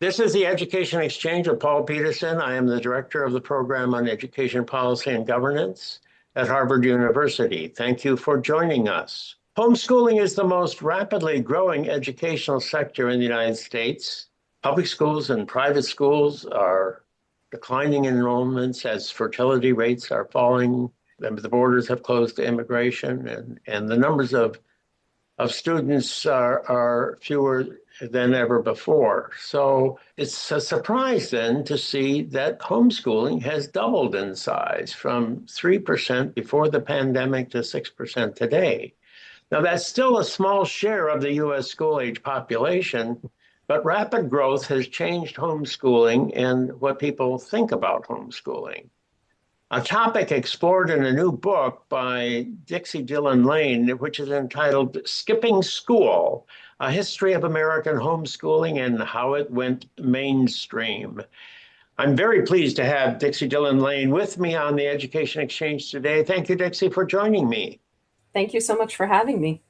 This is the Education Exchange with Paul Peterson. I am the director of the program on education policy and governance at Harvard University. Thank you for joining us. Homeschooling is the most rapidly growing educational sector in the United States. Public schools and private schools are declining enrollments as fertility rates are falling. The borders have closed to immigration, and the numbers of students are fewer than ever before. So it's a surprise then to see that homeschooling has doubled in size from 3% before the pandemic to 6% today. Now, that's still a small share of the US school age population, but rapid growth has changed homeschooling and what people think about homeschooling. A topic explored in a new book by Dixie Lane, which is entitled Skipping School, A History of American Homeschooling and How It Went Mainstream. I'm very pleased to have Dixie Lane with me on the Education Exchange today. Thank you, Dixie, for joining me. Thank you so much for having me.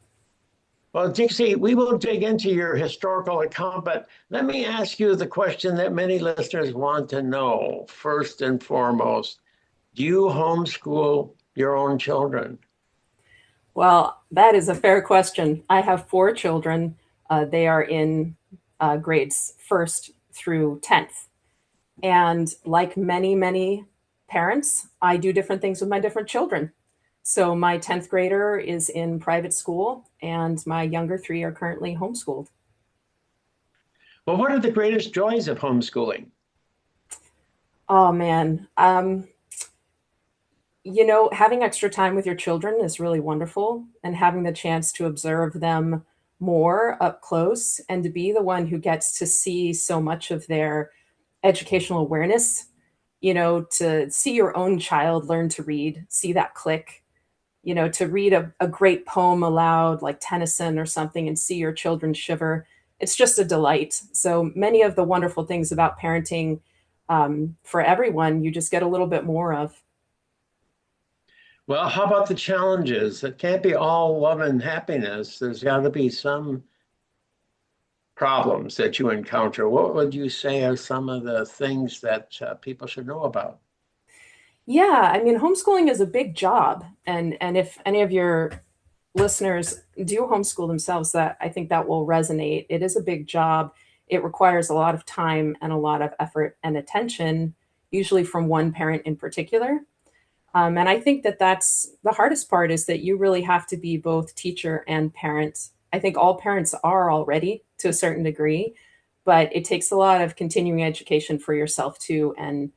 Well, Dixie, we will dig into your historical account, but let me ask you the question that many listeners want to know first and foremost. Do you homeschool your own children? Well, that is a fair question. I have four children. They are in grades first through 10th. And like many, many parents, I do different things with my different children. So my 10th grader is in private school, and my younger three are currently homeschooled. Well, what are the greatest joys of homeschooling? Oh, man. Having extra time with your children is really wonderful, and having the chance to observe them more up close and to be the one who gets to see so much of their educational awareness, to see your own child learn to read, see that click, to read a great poem aloud like Tennyson or something and see your children shiver. It's just a delight. So many of the wonderful things about parenting, for everyone, you just get a little bit more of. Well, how about the challenges? It can't be all love and happiness. There's got to be some problems that you encounter. What would you say are some of the things that people should know about? Yeah, I mean, homeschooling is a big job, and if any of your listeners do homeschool themselves, that I think that will resonate. It is a big job. It requires a lot of time and a lot of effort and attention, usually from one parent in particular. And I think that that's the hardest part, is that you really have to be both teacher and parent. I think all parents are already to a certain degree, but it takes a lot of continuing education for yourself too, and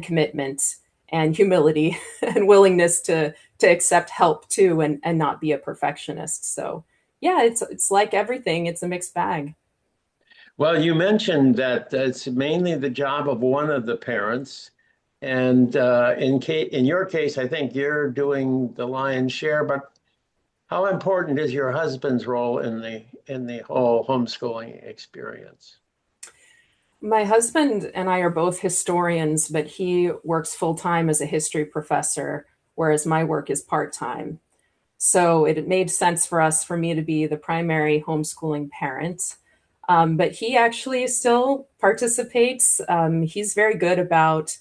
commitment and humility and willingness to accept help too, and not be a perfectionist. So yeah, it's like everything. It's a mixed bag. Well, you mentioned that it's mainly the job of one of the parents. And in your case, I think you're doing the lion's share, but how important is your husband's role in the whole homeschooling experience? My husband and I are both historians, but he works full time as a history professor, whereas my work is part time. So it made sense for me to be the primary homeschooling parent. But he actually still participates. He's very good about,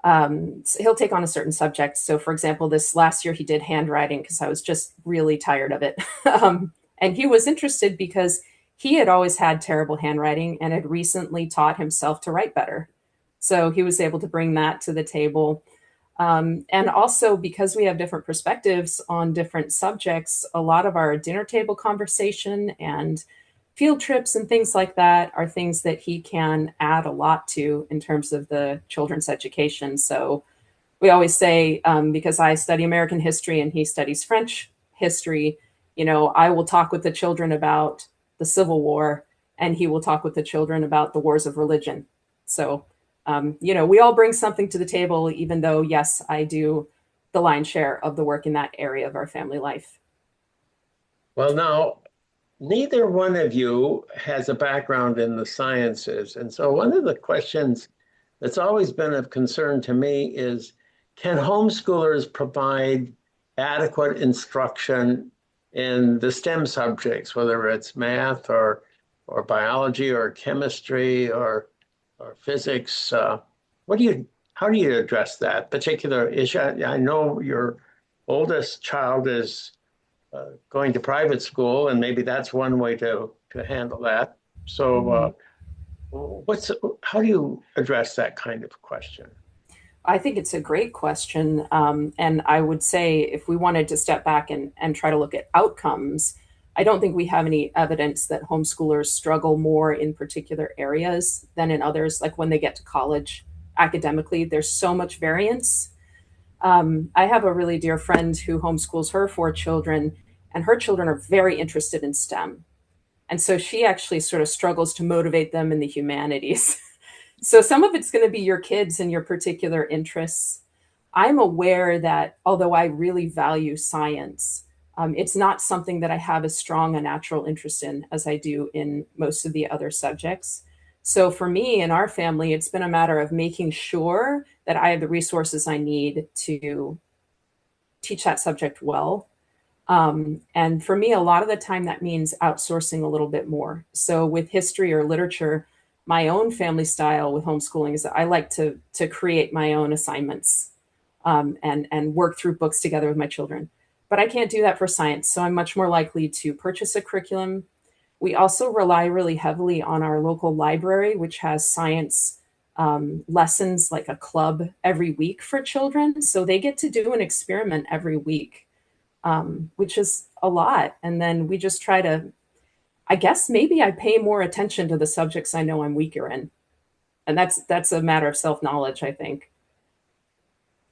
he'll take on a certain subject. So, for example, this last year he did handwriting because I was just really tired of it. And he was interested because he had always had terrible handwriting and had recently taught himself to write better. So he was able to bring that to the table. And also, because we have different perspectives on different subjects, a lot of our dinner table conversation and field trips and things like that are things that he can add a lot to in terms of the children's education. So we always say, because I study American history and he studies French history, I will talk with the children about the Civil War, and he will talk with the children about the wars of religion. So, we all bring something to the table, even though, yes, I do the lion's share of the work in that area of our family life. Well, now, neither one of you has a background in the sciences. And so one of the questions that's always been of concern to me is, can homeschoolers provide adequate instruction in the STEM subjects, whether it's math or or biology or chemistry or physics. What do you how do you address that particular issue? I know your oldest child is going to private school, and maybe that's one way to handle that. So, Mhm. what's how do you address that kind of question? I think it's a great question. And I would say if we wanted to step back and try to look at outcomes, I don't think we have any evidence that homeschoolers struggle more in particular areas than in others. Like when they get to college academically, there's so much variance. I have a really dear friend who homeschools her four children, and her children are very interested in STEM. And so she actually sort of struggles to motivate them in the humanities. So some of it's going to be your kids and your particular interests. I'm aware that although I really value science, it's not something that I have as strong a natural interest in as I do in most of the other subjects. So for me and our family, it's been a matter of making sure that I have the resources I need to teach that subject well. And for me, a lot of the time that means outsourcing a little bit more. So with history or literature, my own family style with homeschooling is that I like to create my own assignments and work through books together with my children. But I can't do that for science, so I'm much more likely to purchase a curriculum. We also rely really heavily on our local library, which has science lessons like a club every week for children. So they get to do an experiment every week, which is a lot. And then we just try to, I guess maybe I pay more attention to the subjects I know I'm weaker in. And that's a matter of self-knowledge, I think.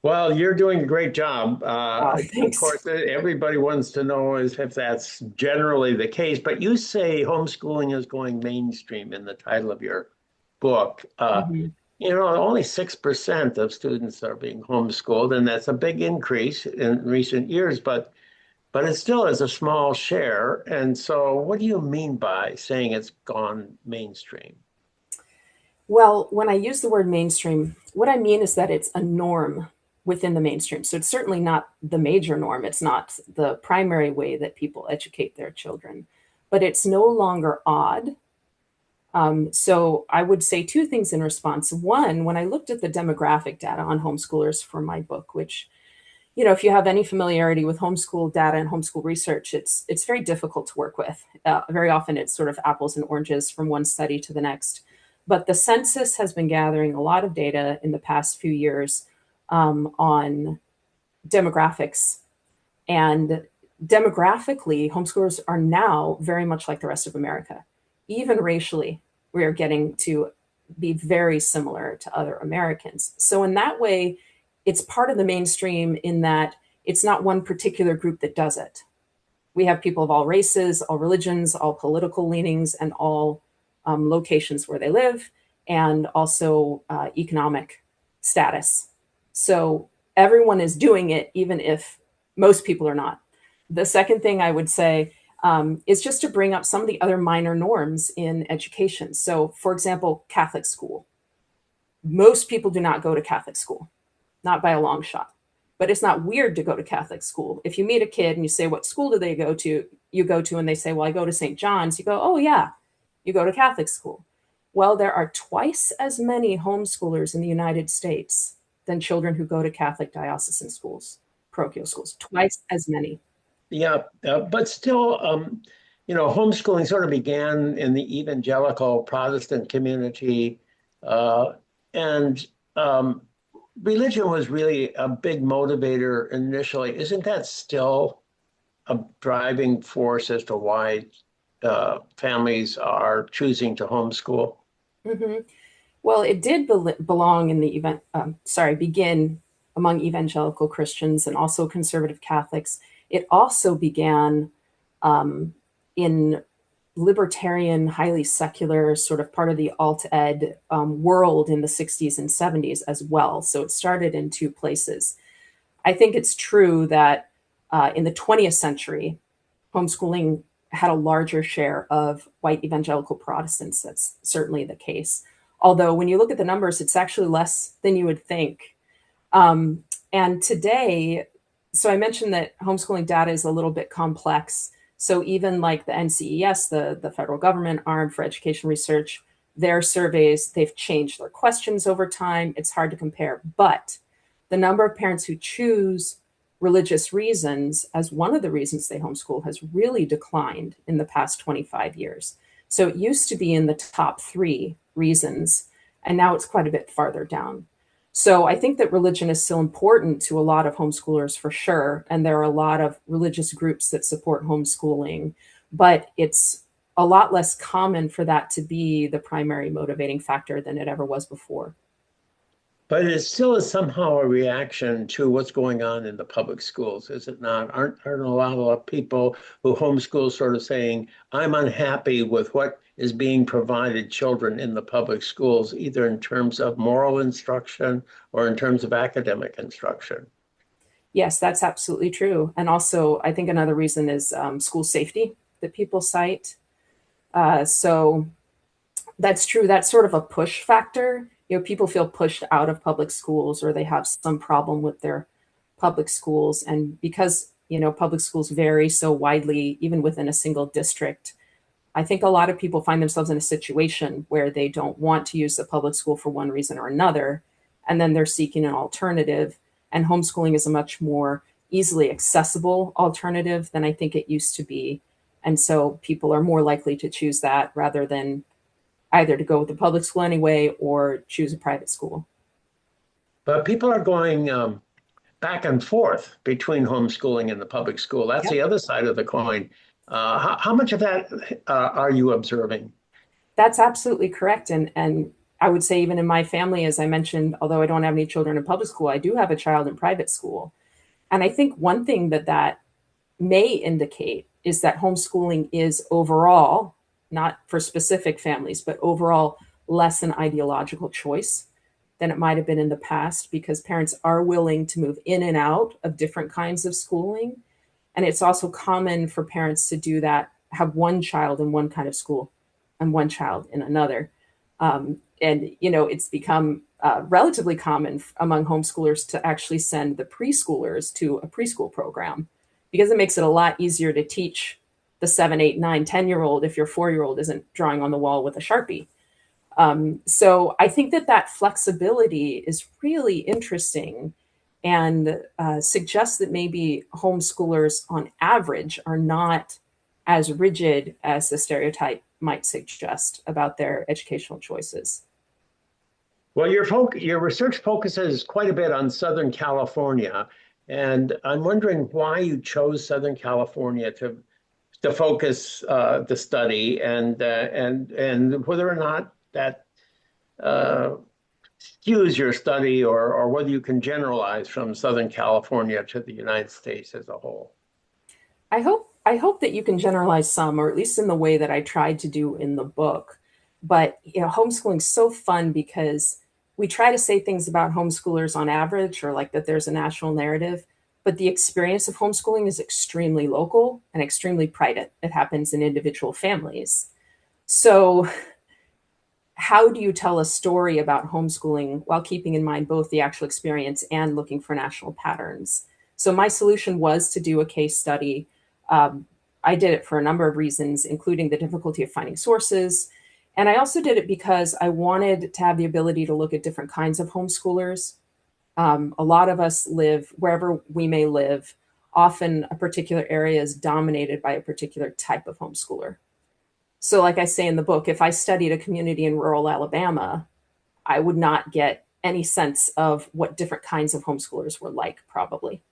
Well, you're doing a great job. Of Thanks. course, everybody wants to know is if that's generally the case, but you say homeschooling is going mainstream in the title of your book. Mhm. Only 6% of students are being homeschooled, and that's a big increase in recent years, but it still is a small share. And so, what do you mean by saying it's gone mainstream? Well, when I use the word mainstream, what I mean is that it's a norm within the mainstream. So it's certainly not the major norm. It's not the primary way that people educate their children, but it's no longer odd. So I would say two things in response. One, when I looked at the demographic data on homeschoolers for my book, which, if you have any familiarity with homeschool data and homeschool research, it's very difficult to work with. Very often it's sort of apples and oranges from one study to the next. But the census has been gathering a lot of data in the past few years on demographics. And demographically, homeschoolers are now very much like the rest of America. Even racially, we are getting to be very similar to other Americans. So, in that way, it's part of the mainstream in that it's not one particular group that does it. We have people of all races, all religions, all political leanings, and all locations where they live, and also economic status. So everyone is doing it, even if most people are not. The second thing I would say is just to bring up some of the other minor norms in education. So, for example, Catholic school. Most people do not go to Catholic school, not by a long shot. But it's not weird to go to Catholic school. If you meet a kid and you say, "What school do they go to?" You go to, and they say, "Well, I go to St. John's." You go, "Oh, yeah, you go to Catholic school." Well, there are twice as many homeschoolers in the United States than children who go to Catholic diocesan schools, parochial schools, twice as many. Yeah, but still, homeschooling sort of began in the evangelical Protestant community, uh, and religion was really a big motivator initially. Isn't that still a driving force as to why families are choosing to homeschool? Mhm. Well, it did belong in the begin among evangelical Christians and also conservative Catholics. It also began um, in libertarian, highly secular, sort of part of the alt ed world in the 60s and 70s as well. So it started in two places. I think it's true that in the 20th century, homeschooling had a larger share of white evangelical Protestants. That's certainly the case. Although, when you look at the numbers, it's actually less than you would think. And today, so I mentioned that homeschooling data is a little bit complex. So even like the NCES, the federal government arm for education research, their surveys, they've changed their questions over time. It's hard to compare. But the number of parents who choose religious reasons as one of the reasons they homeschool has really declined in the past 25 years. So it used to be in the top 3 reasons, and now it's quite a bit farther down. So I think that religion is still important to a lot of homeschoolers for sure. And there are a lot of religious groups that support homeschooling, but it's a lot less common for that to be the primary motivating factor than it ever was before. But it still is somehow a reaction to what's going on in the public schools, is it not? Aren't a lot of people who homeschool sort of saying, I'm unhappy with what is being provided children in the public schools, either in terms of moral instruction or in terms of academic instruction? Yes, that's absolutely true. And also, I think another reason is school safety that people cite. So that's true. That's sort of a push factor. You know, people feel pushed out of public schools or they have some problem with their public schools. And because, public schools vary so widely, even within a single district, I think a lot of people find themselves in a situation where they don't want to use the public school for one reason or another. And then they're seeking an alternative. And homeschooling is a much more easily accessible alternative than I think it used to be. And so people are more likely to choose that rather than either to go with the public school anyway or choose a private school. But people are going back and forth between homeschooling and the public school. That's Yep. the other side of the coin. How much of that are you observing? That's absolutely correct. And I would say even in my family, as I mentioned, although I don't have any children in public school, I do have a child in private school. And I think one thing that may indicate is that homeschooling is overall, not for specific families, but overall less an ideological choice than it might have been in the past because parents are willing to move in and out of different kinds of schooling. And it's also common for parents to do that, have one child in one kind of school and one child in another. And it's become relatively common among homeschoolers to actually send the preschoolers to a preschool program because it makes it a lot easier to teach the 7, 8, 9, 10-year-old if your 4-year-old isn't drawing on the wall with a Sharpie. So I think that flexibility is really interesting and suggests that maybe homeschoolers on average are not as rigid as the stereotype might suggest about their educational choices. Well, your research focuses quite a bit on Southern California, and I'm wondering why you chose Southern California to focus the study, and whether or not that uh, skews your study, or whether you can generalize from Southern California to the United States as a whole. I hope that you can generalize some, or at least in the way that I tried to do in the book. But homeschooling's so fun because we try to say things about homeschoolers on average, or like that there's a national narrative, but the experience of homeschooling is extremely local and extremely private. It happens in individual families. So how do you tell a story about homeschooling while keeping in mind both the actual experience and looking for national patterns? So my solution was to do a case study. um, I did it for a number of reasons, including the difficulty of finding sources. And I also did it because I wanted to have the ability to look at different kinds of homeschoolers. A lot of us live wherever we may live. Often a particular area is dominated by a particular type of homeschooler. So, like I say in the book, if I studied a community in rural Alabama, I would not get any sense of what different kinds of homeschoolers were like, probably.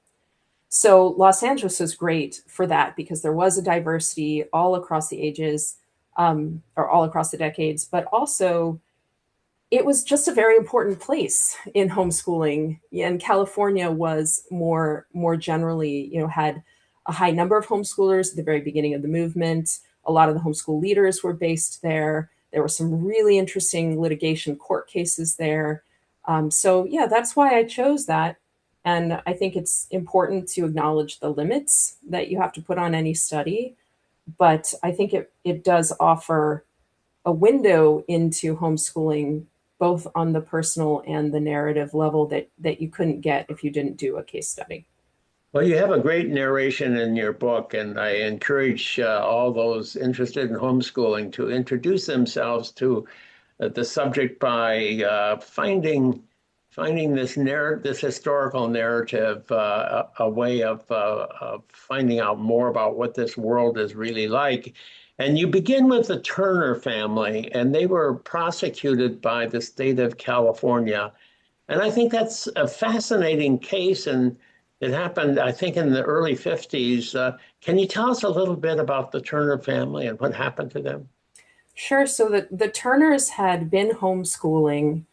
So Los Angeles was great for that because there was a diversity all across the ages, or all across the decades, but also it was just a very important place in homeschooling. And California was more generally, had a high number of homeschoolers at the very beginning of the movement. A lot of the homeschool leaders were based there. There were some really interesting litigation court cases there. So yeah, that's why I chose that. And I think it's important to acknowledge the limits that you have to put on any study. But I think it does offer a window into homeschooling, both on the personal and the narrative level that you couldn't get if you didn't do a case study. Well, you have a great narration in your book, and I encourage all those interested in homeschooling to introduce themselves to the subject by finding this historical narrative, a way of finding out more about what this world is really like. And you begin with the Turner family, and they were prosecuted by the state of California. And I think that's a fascinating case, and it happened, I think, in the early 50s. Can you tell us a little bit about the Turner family and what happened to them? Sure. So the Turners had been homeschooling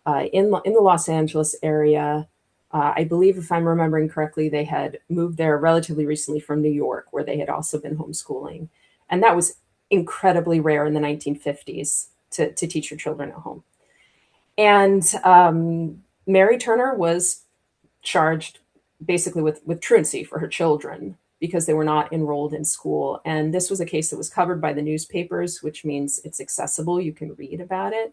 in the Los Angeles area. I believe, if I'm remembering correctly, they had moved there relatively recently from New York, where they had also been homeschooling, and that was incredibly rare in the 1950s to teach your children at home. And Mary Turner was charged basically with truancy for her children because they were not enrolled in school. And this was a case that was covered by the newspapers, which means it's accessible. You can read about it.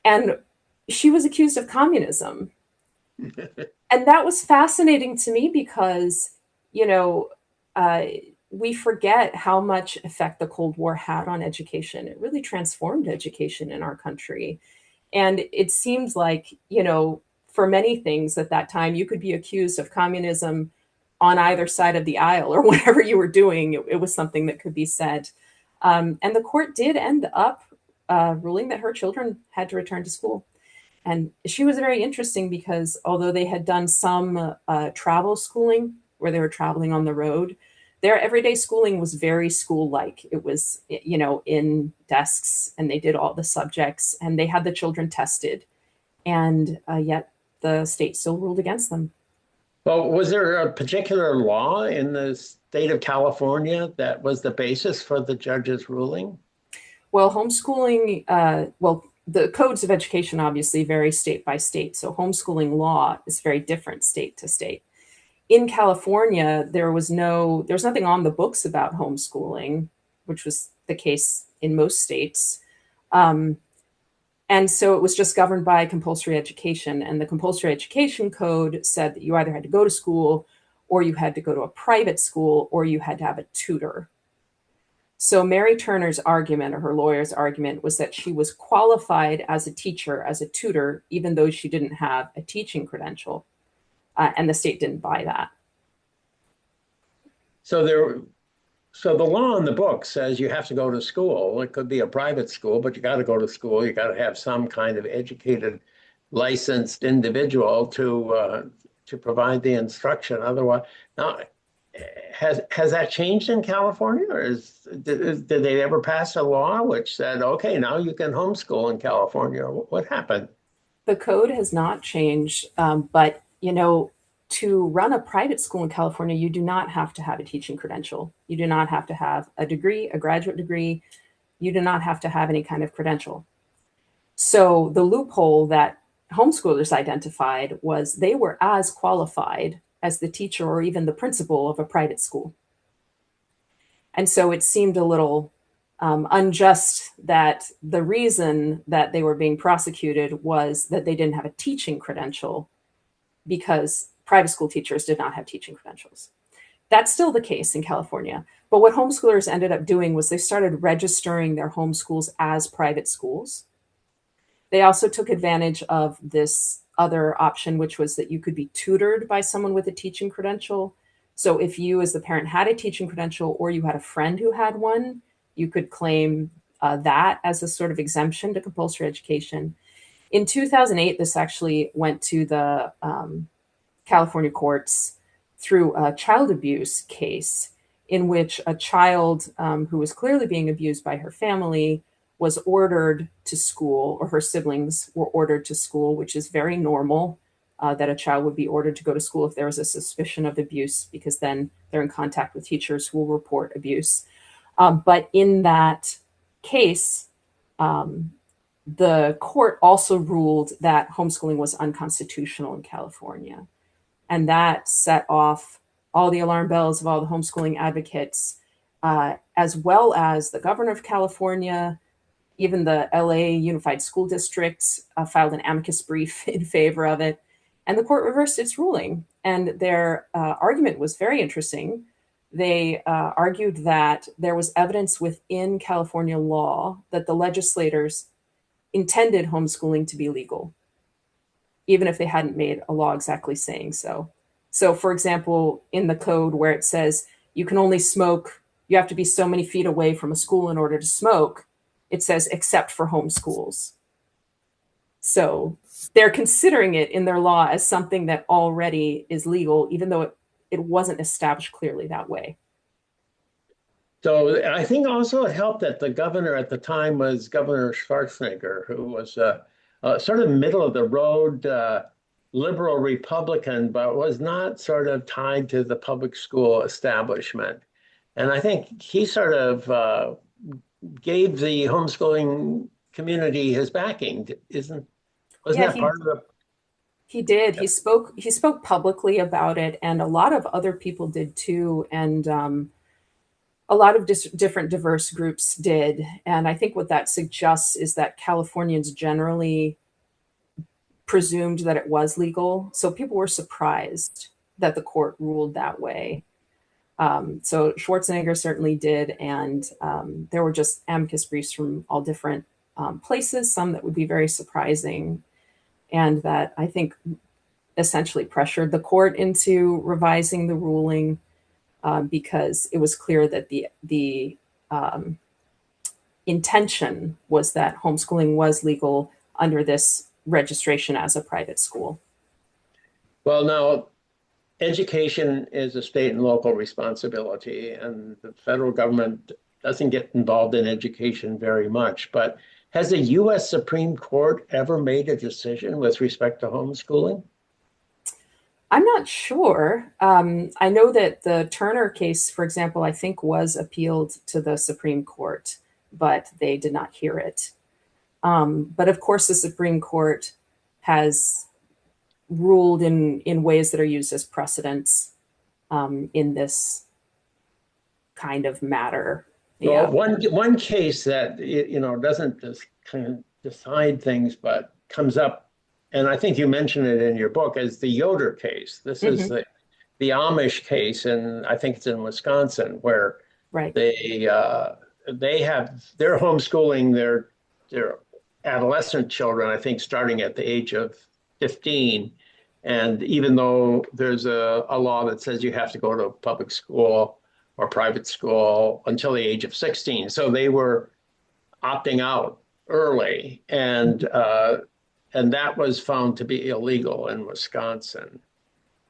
And she was accused of communism. And that was fascinating to me because, you know, uh, we forget how much effect the Cold War had on education. It really transformed education in our country. And it seems like, for many things at that time, you could be accused of communism on either side of the aisle or whatever you were doing. It was something that could be said. And the court did end up ruling that her children had to return to school. And she was very interesting because although they had done some travel schooling where they were traveling on the road, their everyday schooling was very school-like. It was, in desks, and they did all the subjects, and they had the children tested, and yet the state still ruled against them. Well, was there a particular law in the state of California that was the basis for the judge's ruling? Well, homeschooling, the codes of education obviously vary state by state, so homeschooling law is very different state to state. In California, there's nothing on the books about homeschooling, which was the case in most states. Um, and so it was just governed by compulsory education. And the compulsory education code said that you either had to go to school or you had to go to a private school or you had to have a tutor. So Mary Turner's argument, or her lawyer's argument, was that she was qualified as a teacher, as a tutor, even though she didn't have a teaching credential. And the state didn't buy that. So so the law in the book says you have to go to school. It could be a private school, but you got to go to school. You got to have some kind of educated, licensed individual to provide the instruction. Otherwise, now has that changed in California, or did they ever pass a law which said, okay, now you can homeschool in California? What happened? The code has not changed, but to run a private school in California, you do not have to have a teaching credential. You do not have to have a degree, a graduate degree. You do not have to have any kind of credential. So the loophole that homeschoolers identified was they were as qualified as the teacher or even the principal of a private school. And so it seemed a little unjust that the reason that they were being prosecuted was that they didn't have a teaching credential, because private school teachers did not have teaching credentials. That's still the case in California. But what homeschoolers ended up doing was they started registering their homeschools as private schools. They also took advantage of this other option, which was that you could be tutored by someone with a teaching credential. So if you, as the parent, had a teaching credential or you had a friend who had one, you could claim that as a sort of exemption to compulsory education. In 2008, this actually went to the California courts through a child abuse case in which a child who was clearly being abused by her family was ordered to school, or her siblings were ordered to school, which is very normal, that a child would be ordered to go to school if there was a suspicion of abuse, because then they're in contact with teachers who will report abuse. But in that case, the court also ruled that homeschooling was unconstitutional in California. And that set off all the alarm bells of all the homeschooling advocates, as well as the governor of California. Even the LA Unified School District filed an amicus brief in favor of it. And the court reversed its ruling. And their argument was very interesting. They argued that there was evidence within California law that the legislators intended homeschooling to be legal, even if they hadn't made a law exactly saying so. So, for example, in the code where it says you can only smoke, you have to be so many feet away from a school in order to smoke, it says except for homeschools. So they're considering it in their law as something that already is legal, even though it wasn't established clearly that way. So I think also it helped that the governor at the time was Governor Schwarzenegger, who was sort of middle of the road liberal Republican, but was not sort of tied to the public school establishment. And I think he sort of gave the homeschooling community his backing. Wasn't Yeah, that part of the? he did. He spoke publicly about it, and a lot of other people did too. And a lot of different diverse groups did. And I think what that suggests is that Californians generally presumed that it was legal. So people were surprised that the court ruled that way. So Schwarzenegger certainly did. And there were just amicus briefs from all different places, some that would be very surprising, and that I think essentially pressured the court into revising the ruling because it was clear that the intention was that homeschooling was legal under this registration as a private school. Well, now education is a state and local responsibility, and the federal government doesn't get involved in education very much. But has the U.S. Supreme Court ever made a decision with respect to homeschooling? I'm not sure. I know that the Turner case, for example, I think was appealed to the Supreme Court, but they did not hear it. But of course, the Supreme Court has ruled in ways that are used as precedents in this kind of matter. Well, Yeah. one case that doesn't just kind of decide things, but comes up, and I think you mentioned it in your book, is the Yoder case. This is Hmm. the Amish case, and I think it's in Wisconsin, where Right. they're homeschooling their adolescent children, I think starting at the age of 15. And even though there's a law that says you have to go to public school or private school until the age of 16. So they were opting out early, and that was found to be illegal in Wisconsin.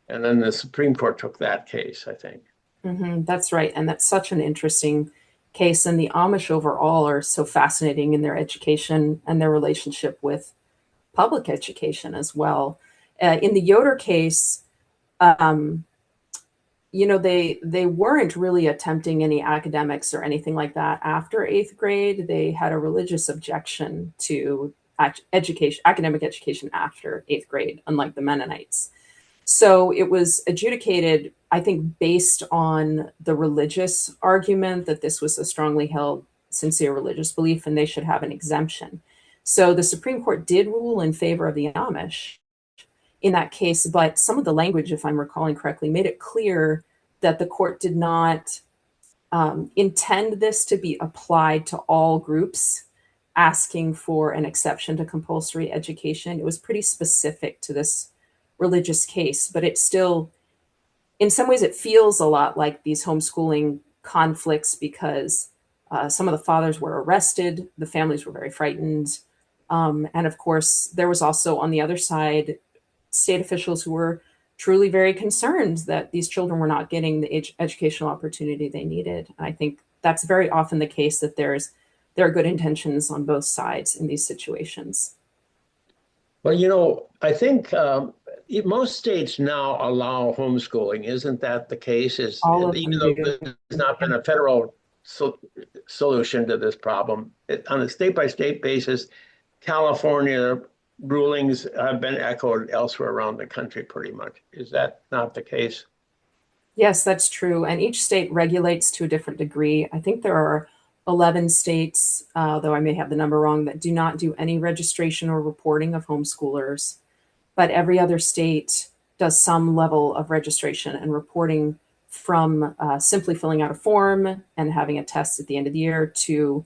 And then the Supreme Court took that case, I think. That's right. And that's such an interesting case. And the Amish overall are so fascinating in their education and their relationship with public education as well. In the Yoder case, um, they weren't really attempting any academics or anything like that after eighth grade. They had a religious objection to education, academic education after eighth grade, unlike the Mennonites. So it was adjudicated, I think, based on the religious argument that this was a strongly held, sincere religious belief and they should have an exemption. So the Supreme Court did rule in favor of the Amish in that case, but some of the language, if I'm recalling correctly, made it clear that the court did not intend this to be applied to all groups asking for an exception to compulsory education. It was pretty specific to this religious case, but it still, in some ways, it feels a lot like these homeschooling conflicts because some of the fathers were arrested, the families were very frightened. And of course, there was also on the other side state officials who were truly very concerned that these children were not getting the educational opportunity they needed. And I think that's very often the case that there are good intentions on both sides in these situations. Well, I think most states now allow homeschooling. Isn't that the case? All of Even them though do. there's not been a federal solution to this problem, on a state-by-state basis, California rulings have been echoed elsewhere around the country pretty much. Is that not the case? Yes, that's true. And each state regulates to a different degree. I think there are 11 states, though I may have the number wrong, that do not do any registration or reporting of homeschoolers. But every other state does some level of registration and reporting, from simply filling out a form and having a test at the end of the year to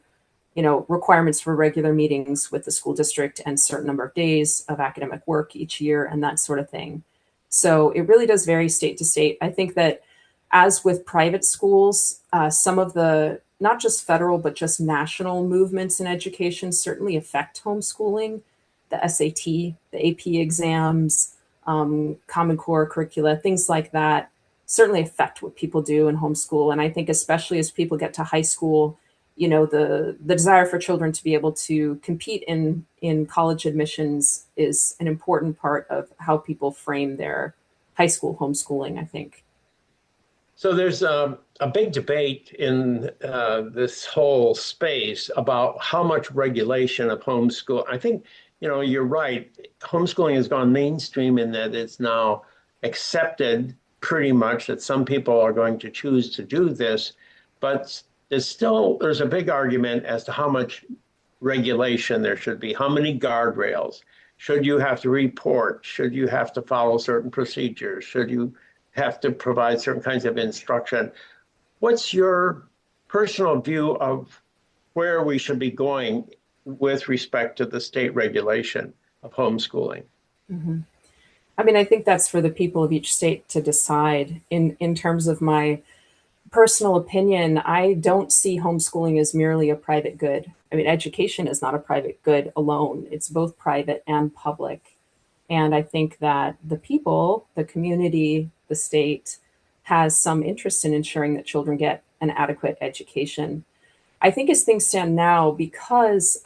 requirements for regular meetings with the school district and certain number of days of academic work each year and that sort of thing. So it really does vary state to state. I think that, as with private schools, some of the not just federal but just national movements in education certainly affect homeschooling. The SAT, the AP exams, Common Core curricula, things like that certainly affect what people do in homeschool. And I think especially as people get to high school, the desire for children to be able to compete in college admissions is an important part of how people frame their high school homeschooling, I think. So there's a big debate in this whole space about how much regulation of homeschool. I think, you're right. Homeschooling has gone mainstream in that it's now accepted pretty much that some people are going to choose to do this, but there's a big argument as to how much regulation there should be, how many guardrails. Should you have to report? Should you have to follow certain procedures? Should you have to provide certain kinds of instruction? What's your personal view of where we should be going with respect to the state regulation of homeschooling? Mm-hmm. I mean, I think that's for the people of each state to decide. In terms of my personal opinion, I don't see homeschooling as merely a private good. I mean, education is not a private good alone. It's both private and public. And I think that the people, the community, the state has some interest in ensuring that children get an adequate education. I think as things stand now, because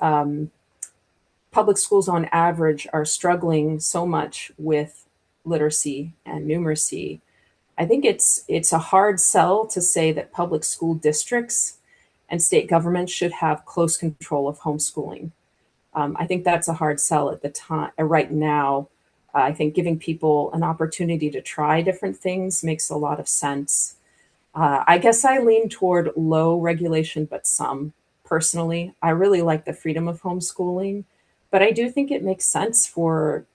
public schools on average are struggling so much with literacy and numeracy, I think it's a hard sell to say that public school districts and state governments should have close control of homeschooling. I think that's a hard sell at the time. Right now, I think giving people an opportunity to try different things makes a lot of sense. I guess I lean toward low regulation, but some. Personally, I really like the freedom of homeschooling, but I do think it makes sense for,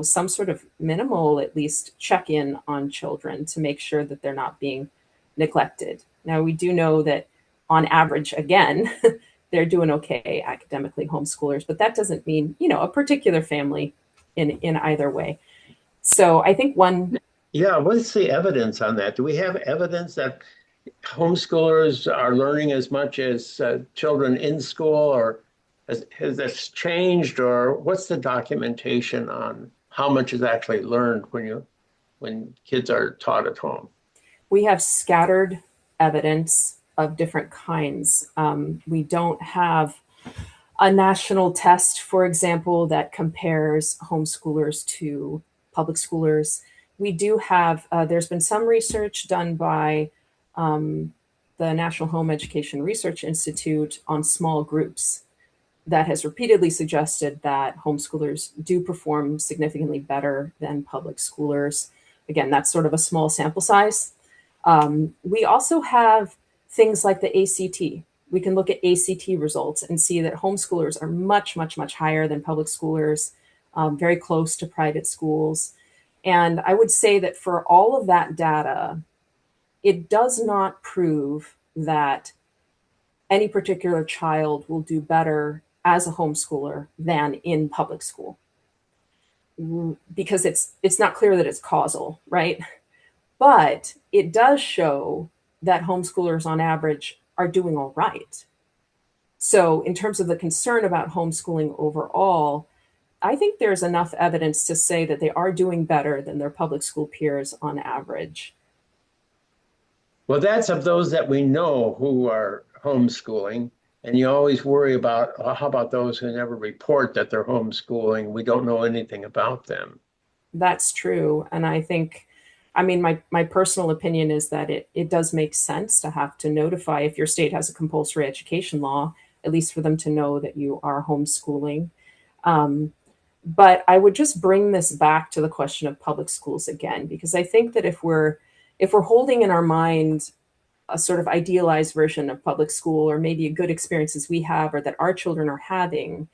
some sort of minimal, at least, check-in on children to make sure that they're not being neglected. Now, we do know that on average, again, they're doing okay academically, homeschoolers, but that doesn't mean, a particular family in either way. So I think one. Yeah, what's the evidence on that? Do we have evidence that homeschoolers are learning as much as children in school, or has this changed, or what's the documentation on how much is actually learned when kids are taught at home? We have scattered evidence of different kinds. We don't have a national test, for example, that compares homeschoolers to public schoolers. We do have, there's been some research done by the National Home Education Research Institute on small groups that has repeatedly suggested that homeschoolers do perform significantly better than public schoolers. Again, that's sort of a small sample size. We also have things like the ACT. We can look at ACT results and see that homeschoolers are much, much, much higher than public schoolers, very close to private schools. And I would say that for all of that data, it does not prove that any particular child will do better as a homeschooler than in public school, because it's not clear that it's causal, right? But it does show that homeschoolers on average are doing all right. So in terms of the concern about homeschooling overall, I think there's enough evidence to say that they are doing better than their public school peers on average. Well, that's of those that we know who are homeschooling. And you always worry about, how about those who never report that they're homeschooling? We don't know anything about them. That's true. And I think, I mean, my personal opinion is that it does make sense to have to notify, if your state has a compulsory education law, at least for them to know that you are homeschooling. But I would just bring this back to the question of public schools again, because I think that if we're holding in our mind a sort of idealized version of public school, or maybe good experiences we have or that our children are having,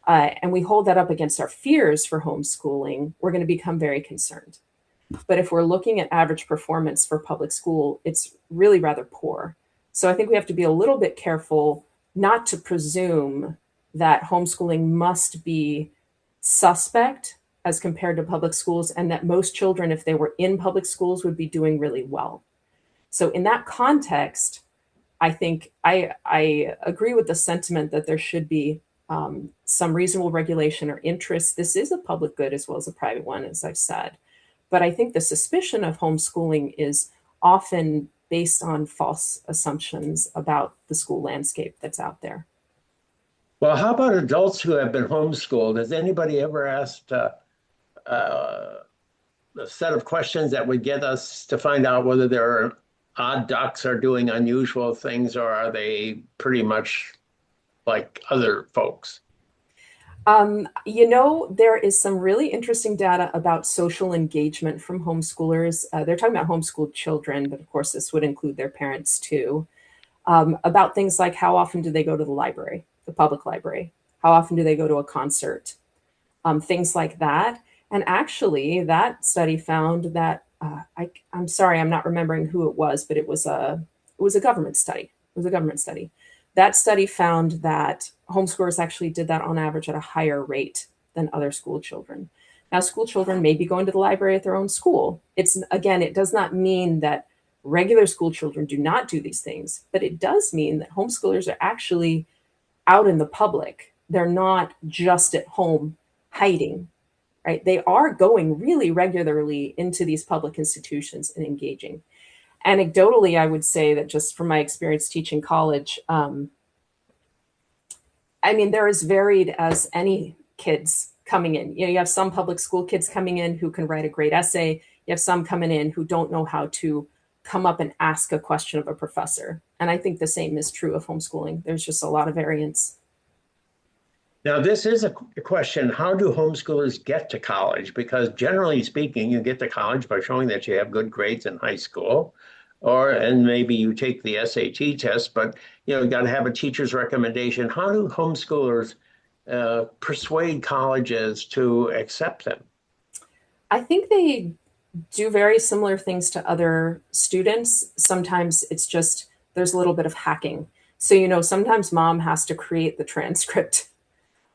and we hold that up against our fears for homeschooling, we're going to become very concerned. But if we're looking at average performance for public school, it's really rather poor. So I think we have to be a little bit careful not to presume that homeschooling must be suspect as compared to public schools, and that most children, if they were in public schools, would be doing really well. So in that context, I think I agree with the sentiment that there should be some reasonable regulation or interest. This is a public good as well as a private one, as I've said. But I think the suspicion of homeschooling is often based on false assumptions about the school landscape that's out there. Well, how about adults who have been homeschooled? Has anybody ever asked a set of questions that would get us to find out whether there are odd ducks are doing unusual things, or are they pretty much like other folks? There is some really interesting data about social engagement from homeschoolers. They're talking about homeschooled children, but of course, this would include their parents too. About things like how often do they go to the library, the public library? How often do they go to a concert? Things like that. And actually, that study found that I'm sorry, I'm not remembering who it was, but it was a government study. It was a government study. That study found that homeschoolers actually did that on average at a higher rate than other school children. Now, school children may be going to the library at their own school. It does not mean that regular school children do not do these things, but it does mean that homeschoolers are actually out in the public. They're not just at home hiding, right? They are going really regularly into these public institutions and engaging. Anecdotally, I would say that just from my experience teaching college, they're as varied as any kids coming in. You have some public school kids coming in who can write a great essay. You have some coming in who don't know how to come up and ask a question of a professor. And I think the same is true of homeschooling. There's just a lot of variance. Now, this is a question, how do homeschoolers get to college? Because generally speaking, you get to college by showing that you have good grades in high school, and maybe you take the SAT test, but you got to have a teacher's recommendation. How do homeschoolers persuade colleges to accept them? I think they do very similar things to other students. Sometimes it's just there's a little bit of hacking. So, sometimes mom has to create the transcript.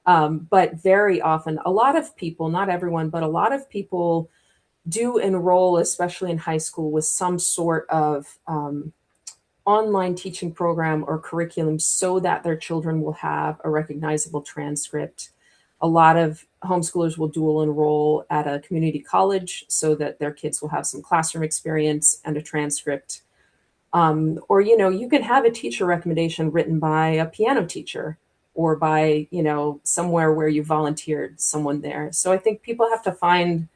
But very often, a lot of people, not everyone, but a lot of people do enroll, especially in high school, with some sort of online teaching program or curriculum so that their children will have a recognizable transcript. A lot of homeschoolers will dual enroll at a community college so that their kids will have some classroom experience and a transcript. Or, you can have a teacher recommendation written by a piano teacher or by, somewhere where you volunteered someone there. So I think people have to find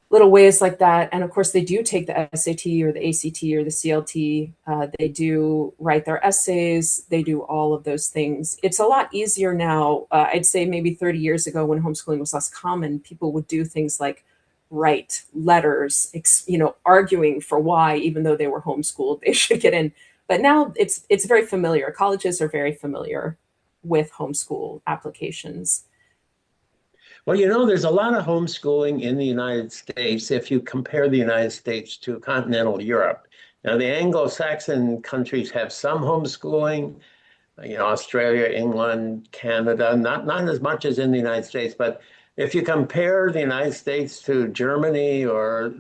little ways like that. And of course, they do take the SAT or the ACT or the CLT. They do write their essays. They do all of those things. It's a lot easier now. I'd say maybe 30 years ago when homeschooling was less common, people would do things like write letters, arguing for why, even though they were homeschooled, they should get in. But now it's very familiar. Colleges are very familiar with homeschool applications. Well, there's a lot of homeschooling in the United States if you compare the United States to continental Europe. Now, the Anglo-Saxon countries have some homeschooling, Australia, England, Canada, not as much as in the United States. But if you compare the United States to Germany or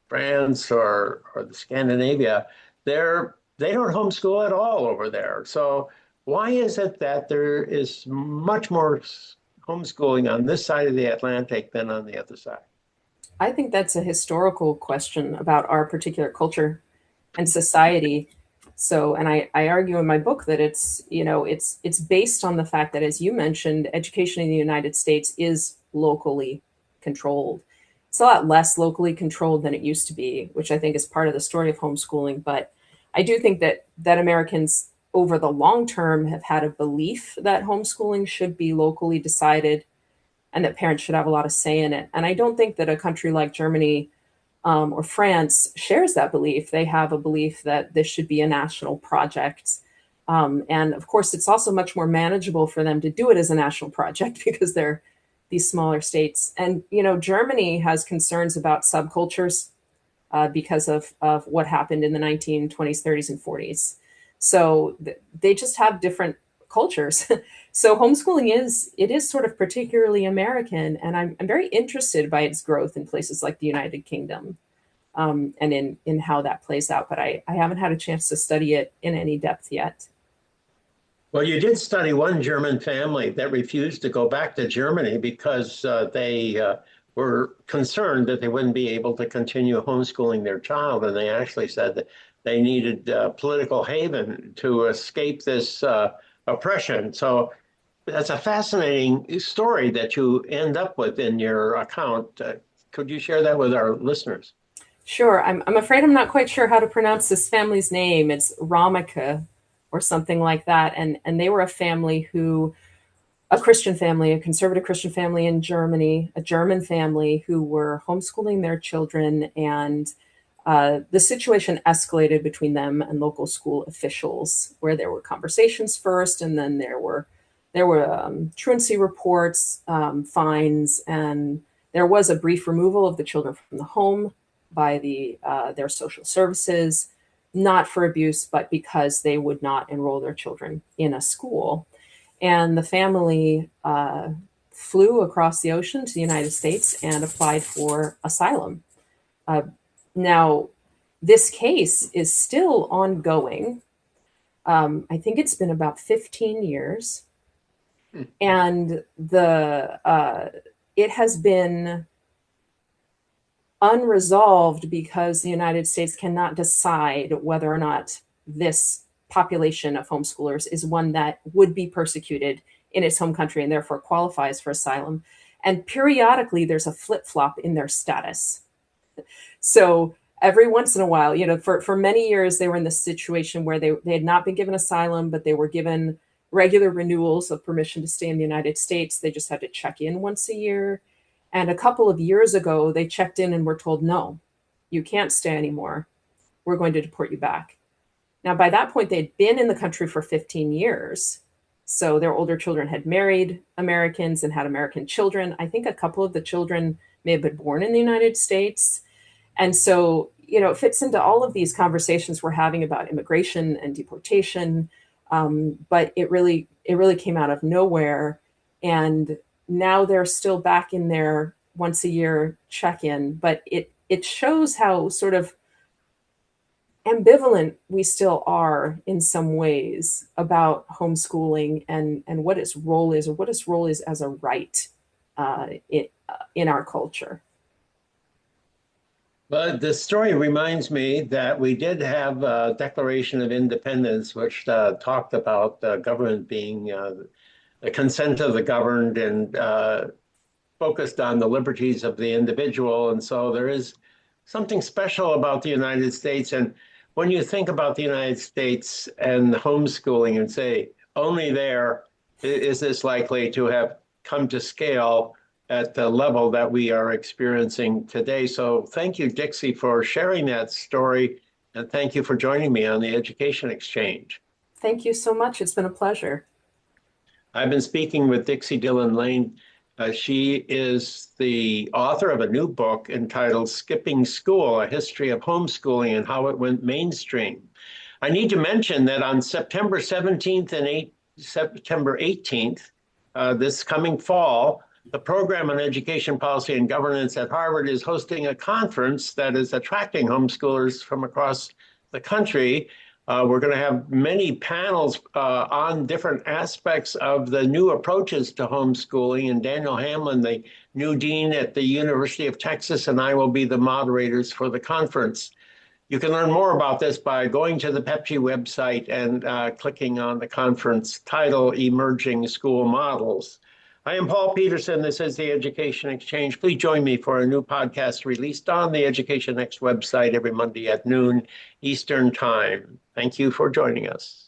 France or the Scandinavia, they don't homeschool at all over there. So why is it that there is much more homeschooling on this side of the Atlantic than on the other side? I think that's a historical question about our particular culture and society. So, and I argue in my book that it's based on the fact that, as you mentioned, education in the United States is locally controlled. It's a lot less locally controlled than it used to be, which I think is part of the story of homeschooling. But I do think that Americans over the long term have had a belief that homeschooling should be locally decided and that parents should have a lot of say in it. And I don't think that a country like Germany or France shares that belief. They have a belief that this should be a national project. And of course, it's also much more manageable for them to do it as a national project because they're these smaller states. And, Germany has concerns about subcultures because of what happened in the 1920s, 30s, and 40s. So they just have different cultures. So homeschooling is sort of particularly American, and I'm very interested by its growth in places like the United Kingdom, and in how that plays out. But I haven't had a chance to study it in any depth yet. Well, you did study one German family that refused to go back to Germany because they were concerned that they wouldn't be able to continue homeschooling their child. And they actually said that they needed political haven to escape this oppression. So that's a fascinating story that you end up with in your account. Could you share that with our listeners? Sure. I'm afraid I'm not quite sure how to pronounce this family's name. It's Rameke or something like that. And they were a Christian family, a conservative Christian family in Germany, a German family who were homeschooling their children. And the situation escalated between them and local school officials, where there were conversations first, and then there were truancy reports, fines, and there was a brief removal of the children from the home by their social services, not for abuse, but because they would not enroll their children in a school. And the family flew across the ocean to the United States and applied for asylum. Uh, Now, this case is still ongoing. I think it's been about 15 years, and it has been unresolved because the United States cannot decide whether or not this population of homeschoolers is one that would be persecuted in its home country and therefore qualifies for asylum. And periodically, there's a flip-flop in their status. So every once in a while, for many years, they were in this situation where they had not been given asylum, but they were given regular renewals of permission to stay in the United States. They just had to check in once a year. And a couple of years ago, they checked in and were told, no, you can't stay anymore. We're going to deport you back. Now, by that point, they'd been in the country for 15 years. So their older children had married Americans and had American children. I think a couple of the children may have been born in the United States. And so, it fits into all of these conversations we're having about immigration and deportation. But it really came out of nowhere. And now they're still back in their once a year check-in. But it shows how sort of ambivalent we still are in some ways about homeschooling and what its role is, or what its role is as a right in our culture. But the story reminds me that we did have a Declaration of Independence, which talked about government being the consent of the governed and focused on the liberties of the individual. And so there is something special about the United States. And when you think about the United States and homeschooling and say, only there is this likely to have come to scale at the level that we are experiencing today. So thank you, Dixie, for sharing that story. And thank you for joining me on the Education Exchange. Thank you so much. It's been a pleasure. I've been speaking with Dixie Dillon Lane. She is the author of a new book entitled Skipping School, A History of Homeschooling and How It Went Mainstream. I need to mention that on September 17th and September 18th, this coming fall, the Program on Education Policy and Governance at Harvard is hosting a conference that is attracting homeschoolers from across the country. We're going to have many panels on different aspects of the new approaches to homeschooling. And Daniel Hamlin, the new dean at the University of Texas, and I will be the moderators for the conference. You can learn more about this by going to the PEPG website and clicking on the conference title, Emerging School Models. I am Paul Peterson. This is the Education Exchange. Please join me for a new podcast released on the Education Next website every Monday at noon Eastern Time. Thank you for joining us.